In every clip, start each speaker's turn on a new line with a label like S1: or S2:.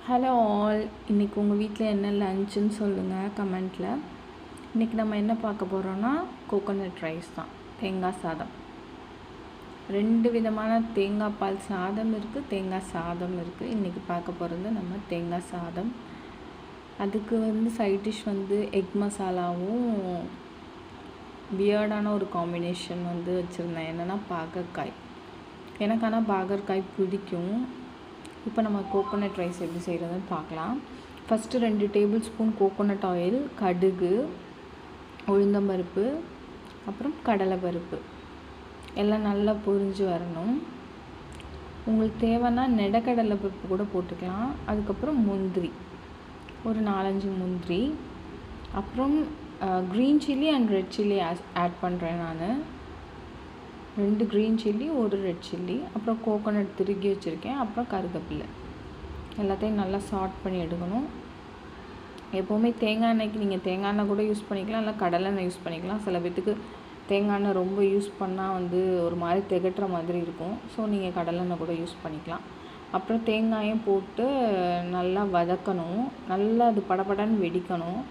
S1: Hello all, இன்றைக்கி உங்கள் வீட்டில் என்ன லஞ்சுன்னு சொல்லுங்கள் கமெண்ட்டில். இன்றைக்கி நம்ம என்ன பார்க்க போகிறோன்னா கோகோனட் ரைஸ் தான், தேங்காய் சாதம். 2 விதமான தேங்காய் பால் சாதம் இருக்குது, தேங்காய் சாதம் இருக்குது. இன்றைக்கி பார்க்க போகிறது நம்ம தேங்காய் சாதம். அதுக்கு சைட் டிஷ் எக் மசாலாவும் வியர்டான ஒரு காம்பினேஷன் வச்சுருந்தேன். என்னென்னா பாகற்காய். எனக்கு ஆனால் பாகற்காய் பிடிக்கும். இப்போ நம்ம கோகோனட் ரைஸ் எப்படி செய்கிறதுன்னு பார்க்கலாம். First 2 table spoon coconut oil, கடுகு, உளுந்தம்பருப்பு, அப்புறம் கடலைப்பருப்பு எல்லாம் நல்லா பொரிஞ்சு வரணும். உங்களுக்கு தேவைன்னா நெடக்கடலை பருப்பு கூட போட்டுக்கலாம். அதுக்கப்புறம் முந்திரி, ஒரு 4-5 முந்திரி, அப்புறம் green chilli and red chilli add பண்ணுறேன் நான். 2 க்ரீன் சில்லி, 1 ரெட் சில்லி, அப்புறம் கோகோனட் திருகி வச்சுருக்கேன், அப்புறம் கருவேப்பிலை. எல்லாத்தையும் நல்லா சாட் பண்ணி எடுக்கணும். எப்போவுமே தேங்காய் எண்ணெய்க்கு நீங்கள் தேங்காய் எண்ணெய் கூட யூஸ் பண்ணிக்கலாம், இல்லை கடலை எண்ணெய் யூஸ் பண்ணிக்கலாம். சில பேத்துக்கு தேங்காய் எண்ணெய் ரொம்ப யூஸ் பண்ணால் ஒரு மாதிரி திகட்டுற மாதிரி இருக்கும். ஸோ நீங்கள் கடலை எண்ணெய் கூட யூஸ் பண்ணிக்கலாம். அப்புறம் தேங்காயும் போட்டு நல்லா வதக்கணும். நல்லா அது படபடன்னு வெடிக்கணும்.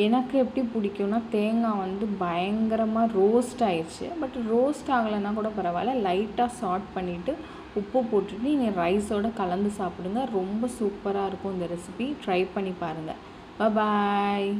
S1: எனக்கு எப்படி பிடிக்கும்னா தேங்காய் பயங்கரமாக ரோஸ்ட் ஆயிடுச்சு. பட் ரோஸ்ட் ஆகலைன்னா கூட பரவாயில்ல, லைட்டாக சாட் பண்ணிவிட்டு உப்பு போட்டுட்டு நீங்கள் ரைஸோடு கலந்து சாப்பிடுங்க. ரொம்ப சூப்பராக இருக்கும் இந்த ரெசிபி. ட்ரை பண்ணி பாருங்கள். பாய்.